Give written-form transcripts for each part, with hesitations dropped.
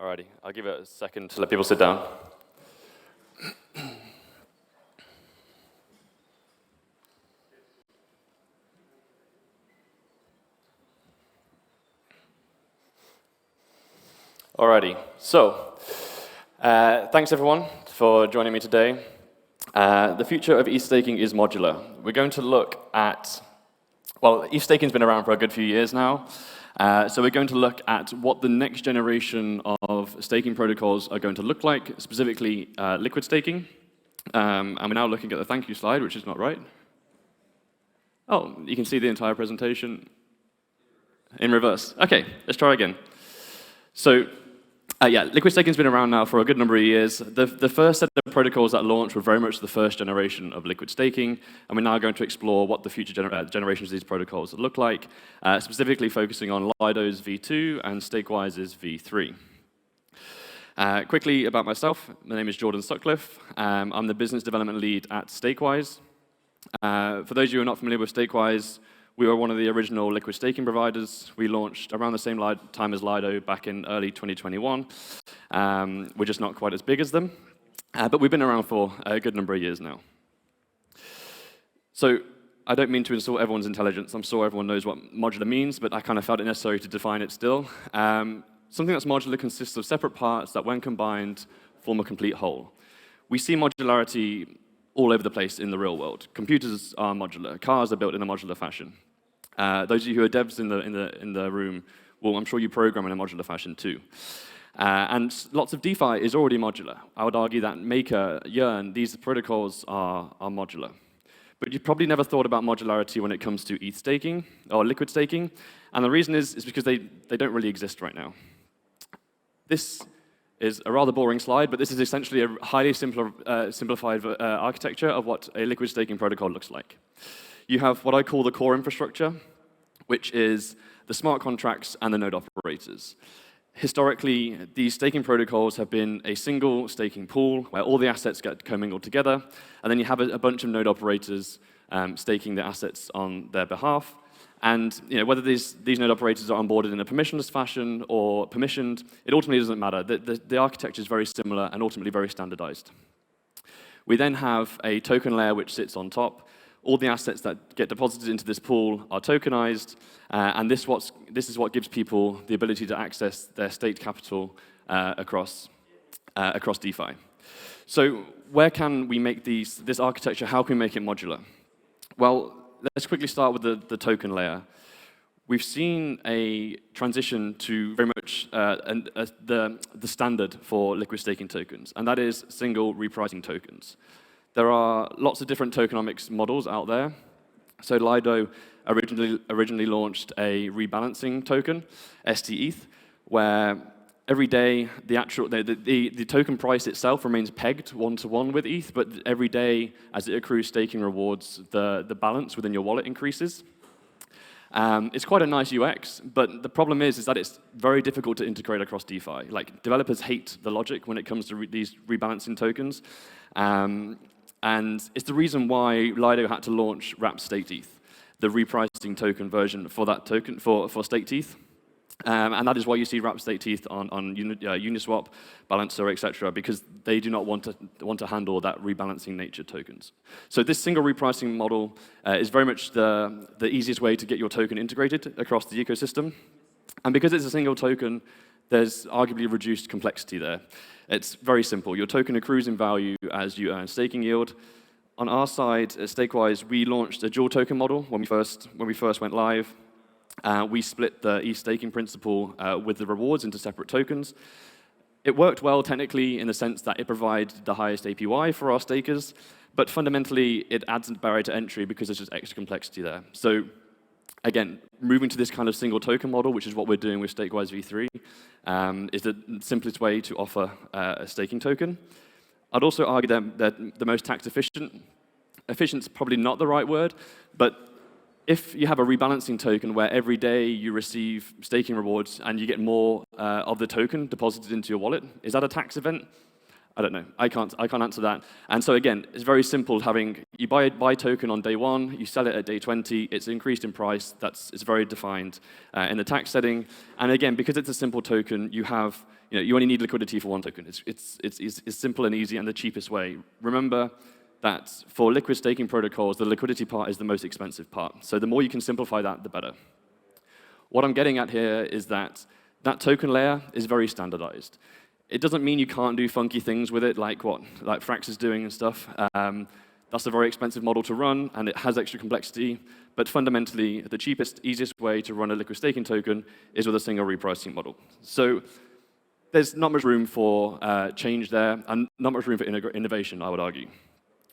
Alrighty, I'll give it a second to let people sit down. Alrighty, so thanks everyone for joining me today. The future of ETH staking is modular. We're going to look at, well, ETH staking's been around for a good few years now. So we're going to look at what the next generation of staking protocols are going to look like, specifically liquid staking. And we're now looking at the thank you slide, which is not right. Oh, you can see the entire presentation in reverse. OK, let's try again. So yeah, liquid staking's been around now for a good number of years. The first set of protocols that launched were very much the first generation of liquid staking, and we're now going to explore what the future generations of these protocols look like, specifically focusing on Lido's v2 and Stakewise's v3. Quickly about myself, my name is Jordan Sutcliffe. I'm the business development lead at Stakewise. For those of you who are not familiar with Stakewise, we were one of the original liquid staking providers. We launched around the same time as Lido back in early 2021. We're just not quite as big as them. But we've been around for a good number of years now. So I don't mean to insult everyone's intelligence. I'm sure everyone knows what modular means, but I kind of felt it necessary to define it still. Something that's modular consists of separate parts that, when combined, form a complete whole. We see modularity all over the place in the real world. Computers are modular. Cars are built in a modular fashion. Those of you who are devs in the room, well, I'm sure you program in a modular fashion too. And lots of DeFi is already modular. I would argue that Maker, Yearn, these protocols are modular. But you've probably never thought about modularity when it comes to ETH staking or liquid staking. And the reason is because they don't really exist right now. This is a rather boring slide, but this is essentially a highly simplified architecture of what a liquid staking protocol looks like. You have what I call the core infrastructure, which is the smart contracts and the node operators. Historically, these staking protocols have been a single staking pool where all the assets get commingled together, and then you have a bunch of node operators staking the assets on their behalf. And whether these node operators are onboarded in a permissionless fashion or permissioned, it ultimately doesn't matter. The architecture is very similar and ultimately very standardized. We then have a token layer which sits on top. All the assets that get deposited into this pool are tokenized, and this is what gives people the ability to access their staked capital across DeFi. So where can we make this architecture? How can we make it modular? Well, let's quickly start with the token layer. We've seen a transition to very much the standard for liquid staking tokens, and that is single repricing tokens. There are lots of different tokenomics models out there. So Lido originally launched a rebalancing token, STETH, where every day the token price itself remains pegged one-to-one with ETH, but every day as it accrues staking rewards, the balance within your wallet increases. It's quite a nice UX, but the problem is that it's very difficult to integrate across DeFi. Like, developers hate the logic when it comes to these rebalancing tokens. And it's the reason why Lido had to launch wrapped staked ETH, the repricing token version for that token, for staked ETH. And that is why you see wrapped staked ETH on Uniswap, Balancer, etc., because they do not want to handle that rebalancing nature tokens. So this single repricing model is very much the easiest way to get your token integrated across the ecosystem. And because it's a single token, there's arguably reduced complexity there. It's very simple. Your token accrues in value as you earn staking yield. On our side, at Stakewise, we launched a dual token model when we first went live. We split the ETH staking principal with the rewards into separate tokens. It worked well technically in the sense that it provided the highest APY for our stakers, but fundamentally it adds a barrier to entry because there's just extra complexity there. So again, moving to this kind of single token model, which is what we're doing with Stakewise v3, is the simplest way to offer a staking token. I'd also argue that the most tax efficient is probably not the right word, but if you have a rebalancing token where every day you receive staking rewards and you get more of the token deposited into your wallet, is that a tax event? I don't know. I can't answer that. And so again, it's very simple. You buy token on day 1, you sell it at day 20. It's increased in price. It's very defined in the tax setting. And again, because it's a simple token, you only need liquidity for one token. It's simple and easy and the cheapest way. Remember that for liquid staking protocols, the liquidity part is the most expensive part. So the more you can simplify that, the better. What I'm getting at here is that token layer is very standardized. It doesn't mean you can't do funky things with it, like Frax is doing and stuff. That's a very expensive model to run, and it has extra complexity. But fundamentally, the cheapest, easiest way to run a liquid staking token is with a single repricing model. So there's not much room for change there, and not much room for innovation, I would argue.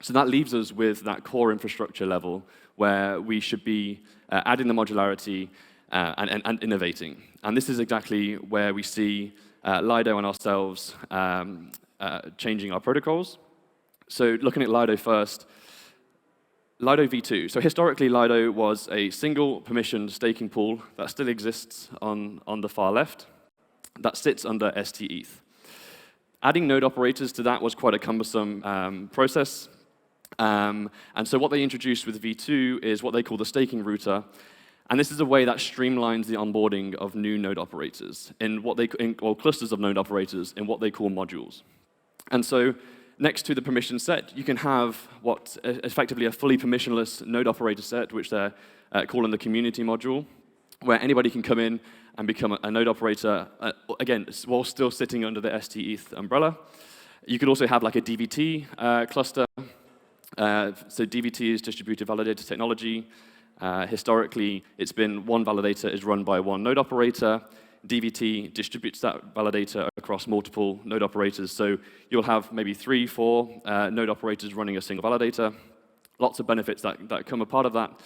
So that leaves us with that core infrastructure level where we should be adding the modularity and innovating. And this is exactly where we see Lido and ourselves changing our protocols. So looking at Lido first, Lido v2. So historically, Lido was a single permissioned staking pool that still exists on the far left that sits under ST-ETH. Adding node operators to that was quite a cumbersome process. And so what they introduced with v2 is what they call the staking router. And this is a way that streamlines the onboarding of new node operators or clusters of node operators in what they call modules. And so next to the permission set, you can have what effectively a fully permissionless node operator set, which they're calling the community module, where anybody can come in and become a node operator, again, while still sitting under the ST-ETH umbrella. You could also have like a DVT cluster. So DVT is distributed validator technology. Historically, it's been one validator is run by one node operator. DVT distributes that validator across multiple node operators. So you'll have maybe 3, 4 node operators running a single validator. Lots of benefits that come a part of that.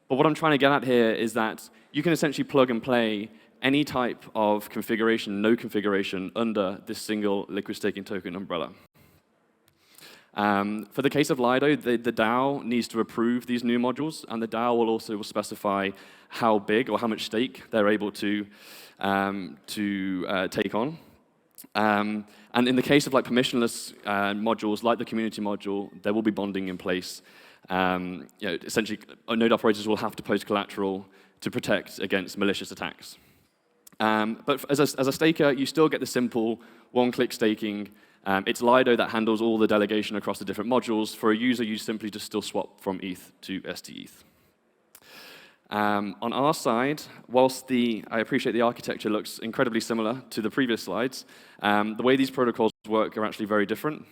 But what I'm trying to get at here is that you can essentially plug and play any type of configuration, node configuration, under this single liquid staking token umbrella. For the case of Lido, the DAO needs to approve these new modules, and the DAO will also specify how big or how much stake they're able to take on. And in the case of permissionless modules, like the community module, there will be bonding in place. Essentially, node operators will have to post collateral to protect against malicious attacks. But as a staker, you still get the simple one-click staking. It's Lido that handles all the delegation across the different modules. For a user, you simply just still swap from ETH to ST-ETH. On our side, whilst I appreciate the architecture looks incredibly similar to the previous slides, the way these protocols work are actually very different.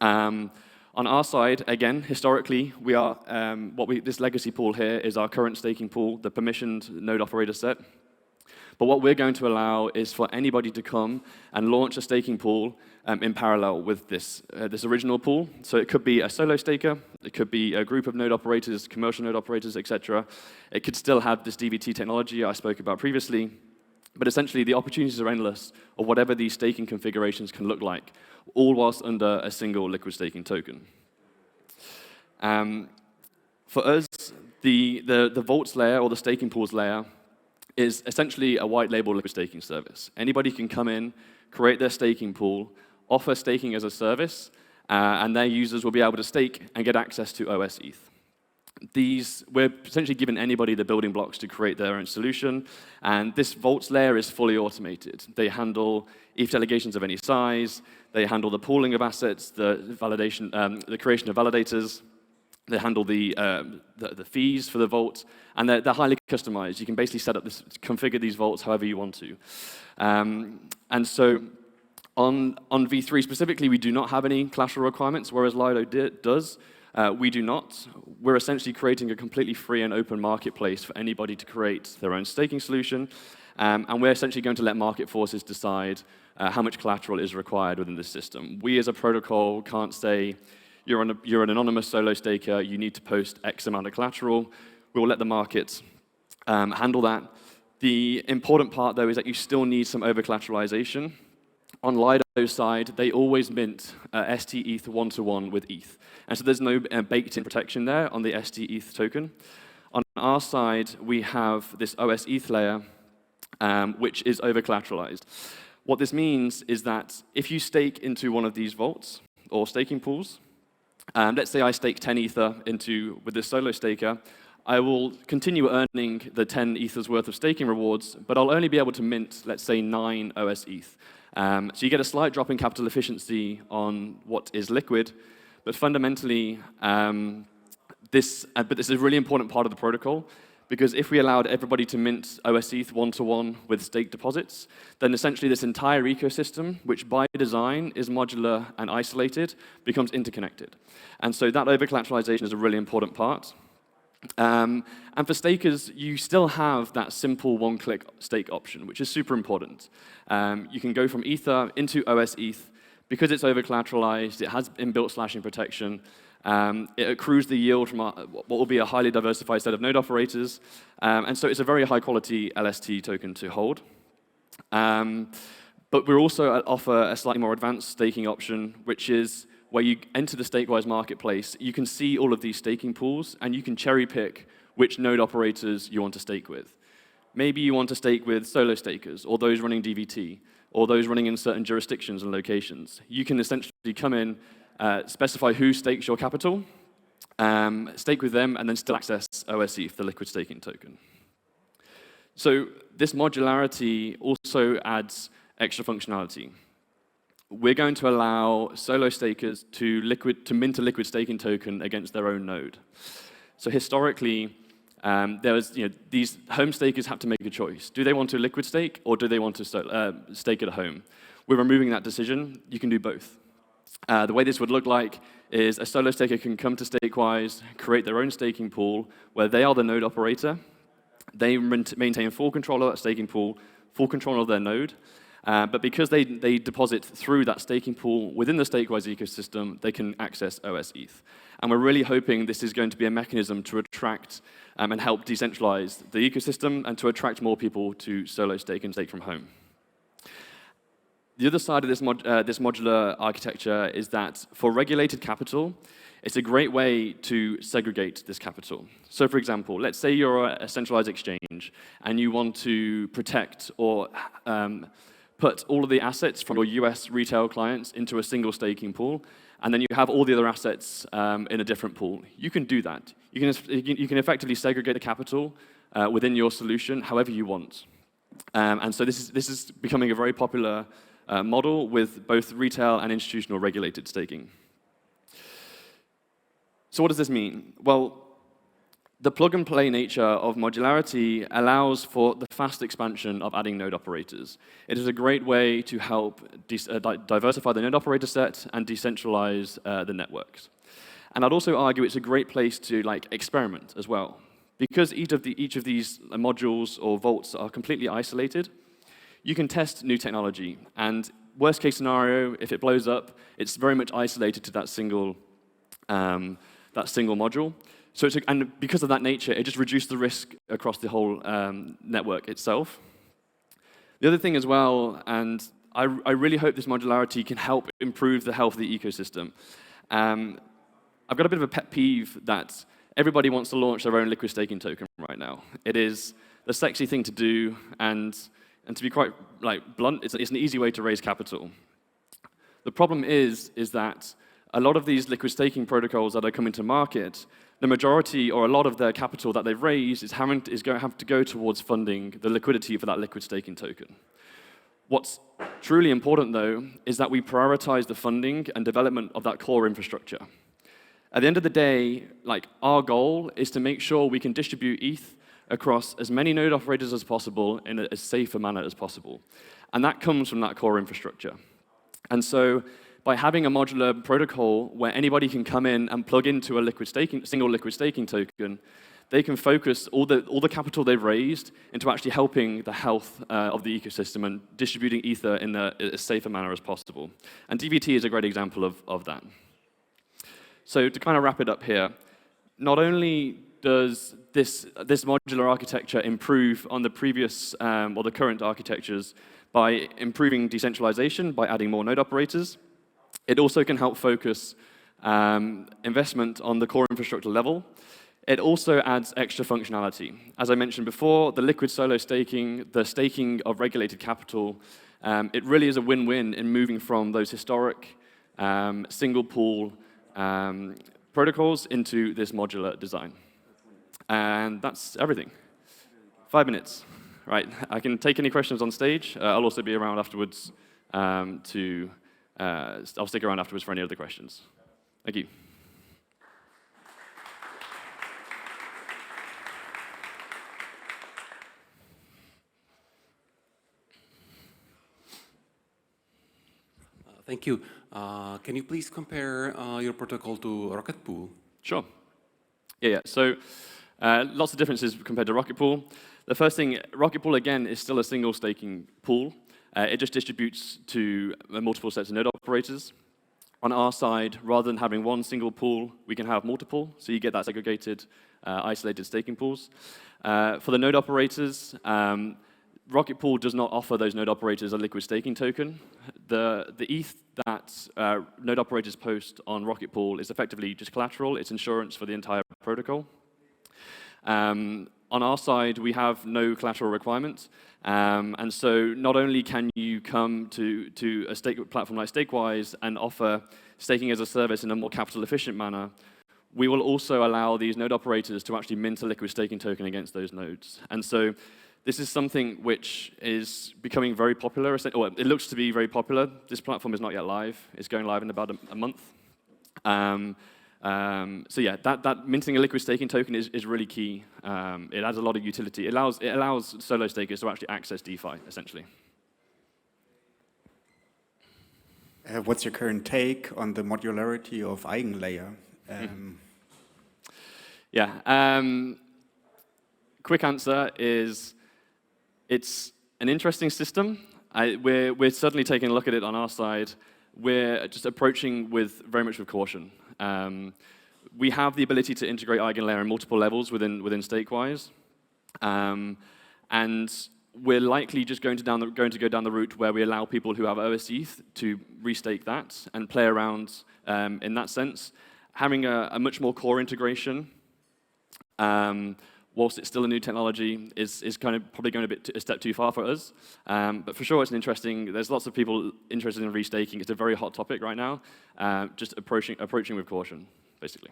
On our side, again, historically, we are this legacy pool here is our current staking pool, the permissioned node operator set. But what we're going to allow is for anybody to come and launch a staking pool in parallel with this original pool. So it could be a solo staker, it could be a group of node operators, commercial node operators, etc. It could still have this DVT technology I spoke about previously. But essentially, the opportunities are endless of whatever these staking configurations can look like, all whilst under a single liquid staking token. For us, the vaults layer or the staking pools layer is essentially a white label liquid staking service. Anybody can come in, create their staking pool, offer staking as a service, and their users will be able to stake and get access to OS ETH. We're essentially giving anybody the building blocks to create their own solution, and this vaults layer is fully automated. They handle ETH delegations of any size, they handle the pooling of assets, the creation of validators, they handle the fees for the vault, and they're highly customized. You can basically configure these vaults however you want to. And so on V3 specifically, we do not have any collateral requirements, whereas Lido does. We do not. We're essentially creating a completely free and open marketplace for anybody to create their own staking solution. And we're essentially going to let market forces decide how much collateral is required within this system. We as a protocol can't say, you're an anonymous solo staker, you need to post X amount of collateral. We will let the market handle that. The important part, though, is that you still need some over-collateralization. On Lido's side, they always mint ST-ETH one-to-one with ETH. And so there's no baked-in protection there on the ST-ETH token. On our side, we have this OS ETH layer, which is over-collateralized. What this means is that if you stake into one of these vaults or staking pools, let's say I stake 10 Ether with this solo staker, I will continue earning the 10 Ethers worth of staking rewards, but I'll only be able to mint, let's say, 9 OS ETH. So you get a slight drop in capital efficiency on what is liquid, but fundamentally, this is a really important part of the protocol, because if we allowed everybody to mint OS ETH one-to-one with stake deposits, then essentially this entire ecosystem, which by design is modular and isolated, becomes interconnected. And so that over-collateralization is a really important part. And for stakers, you still have that simple one-click stake option, which is super important. You can go from Ether into OS ETH. Because it's over-collateralized, it has inbuilt slashing protection. It accrues the yield from what will be a highly diversified set of node operators. And so it's a very high-quality LST token to hold. But we also offer a slightly more advanced staking option, which is where you enter the Stakewise marketplace. You can see all of these staking pools, and you can cherry-pick which node operators you want to stake with. Maybe you want to stake with solo stakers, or those running DVT, or those running in certain jurisdictions and locations. You can essentially come in, specify who stakes your capital, stake with them, and then still access OS ETH, the liquid staking token. So this modularity also adds extra functionality. We're going to allow solo stakers to mint a liquid staking token against their own node. So historically, these home stakers have to make a choice. Do they want to liquid stake, or do they want to stake at home? We're removing that decision. You can do both. The way this would look like is a solo staker can come to Stakewise, create their own staking pool, where they are the node operator. They maintain full control of that staking pool, full control of their node. But because they deposit through that staking pool within the Stakewise ecosystem, they can access OS ETH. And we're really hoping this is going to be a mechanism to attract and help decentralize the ecosystem and to attract more people to solo stake and stake from home. The other side of this modular architecture is that for regulated capital, it's a great way to segregate this capital. So for example, let's say you're a centralized exchange and you want to protect or put all of the assets from your US retail clients into a single staking pool, and then you have all the other assets in a different pool. You can do that. You can effectively segregate the capital within your solution however you want. And so this is becoming a very popular model with both retail and institutional regulated staking. So what does this mean? Well, the plug-and-play nature of modularity allows for the fast expansion of adding node operators. It is a great way to help diversify the node operator set and decentralize the networks. And I'd also argue it's a great place to experiment as well. Because each of these modules or vaults are completely isolated, you can test new technology. And worst case scenario, if it blows up, it's very much isolated to that single module. So and because of that nature, it just reduced the risk across the whole network itself. The other thing as well, and I really hope this modularity can help improve the health of the ecosystem. I've got a bit of a pet peeve that everybody wants to launch their own liquid staking token right now. It is the sexy thing to do, and to be quite blunt, it's an easy way to raise capital. The problem is that a lot of these liquid staking protocols that are coming to market, the majority or a lot of their capital that they've raised is going to have to go towards funding the liquidity for that liquid staking token. What's truly important, though, is that we prioritize the funding and development of that core infrastructure. At the end of the day, our goal is to make sure we can distribute ETH across as many node operators as possible in as safe a manner as possible. And that comes from that core infrastructure. And so by having a modular protocol where anybody can come in and plug into a single liquid staking token, they can focus all the capital they've raised into actually helping the health of the ecosystem and distributing Ether in as safe a manner as possible. And DVT is a great example of that. So to kind of wrap it up here, not only does this modular architecture improve on the previous or the current architectures by improving decentralization, by adding more node operators, it also can help focus investment on the core infrastructure level. It also adds extra functionality. As I mentioned before, the liquid solo staking, the staking of regulated capital, it really is a win-win in moving from those historic single pool protocols into this modular design. And that's everything. 5 minutes. Right, I can take any questions on stage. I'll also be around afterwards I'll stick around afterwards for any other questions. Thank you. Thank you. Can you please compare your protocol to Rocket Pool? Sure. Yeah. So lots of differences compared to Rocket Pool. The first thing, Rocket Pool, again, is still a single staking pool. It just distributes to multiple sets of node operators. On our side, rather than having one single pool, we can have multiple, so you get that segregated, isolated staking pools. For the node operators, Rocket Pool does not offer those node operators a liquid staking token. The ETH that node operators post on Rocket Pool is effectively just collateral. It's insurance for the entire protocol. On our side, we have no collateral requirements. And so not only can you come to a stake platform like Stakewise and offer staking as a service in a more capital efficient manner, we will also allow these node operators to actually mint a liquid staking token against those nodes. And so this is something which is becoming very popular. Or it looks to be very popular. This platform is not yet live. It's going live in about a month. So yeah, that minting a liquid staking token is really key. It adds a lot of utility. It allows solo stakers to actually access DeFi, essentially. What's your current take on the modularity of Eigenlayer? Yeah. Quick answer is it's an interesting system. We're certainly taking a look at it on our side. We're just approaching very much with caution. We have the ability to integrate Eigenlayer on multiple levels within Stakewise, and we're likely just going to go down the route where we allow people who have OS ETH to restake that and play around in that sense. Having a much more core integration, whilst it's still a new technology, is kind of probably going a step too far for us. But for sure, it's interesting. There's lots of people interested in restaking. It's a very hot topic right now. Just approaching with caution, basically.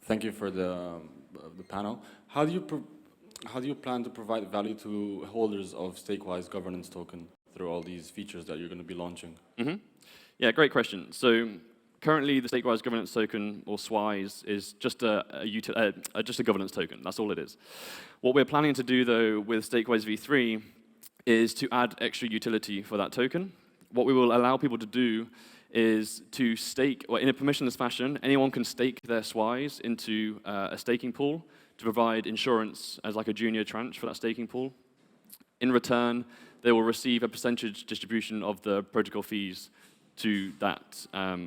Thank you for the panel. How do you plan to provide value to holders of Stakewise governance token through all these features that you're going to be launching? Mm-hmm. Yeah, great question. So currently, the Stakewise governance token, or SWISE, is just a governance token. That's all it is. What we're planning to do, though, with Stakewise v3 is to add extra utility for that token. What we will allow people to do is to stake, or in a permissionless fashion, anyone can stake their SWISE into a staking pool to provide insurance as like a junior tranche for that staking pool. In return, they will receive a percentage distribution of the protocol fees to that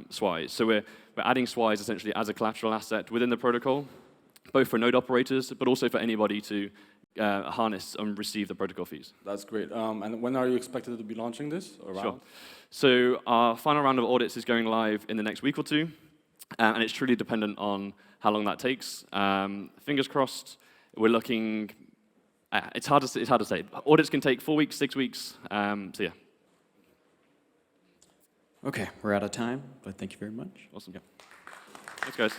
SWISE. So we're adding SWISE essentially as a collateral asset within the protocol, both for node operators, but also for anybody to harness and receive the protocol fees. That's great. And when are you expected to be launching this? Around? Sure. So our final round of audits is going live in the next week or two, and it's truly dependent on how long that takes. Fingers crossed. We're looking. It's hard to say. Audits can take 4 weeks, 6 weeks. So yeah. Okay, we're out of time, but thank you very much. Awesome. Yeah. Thanks, guys.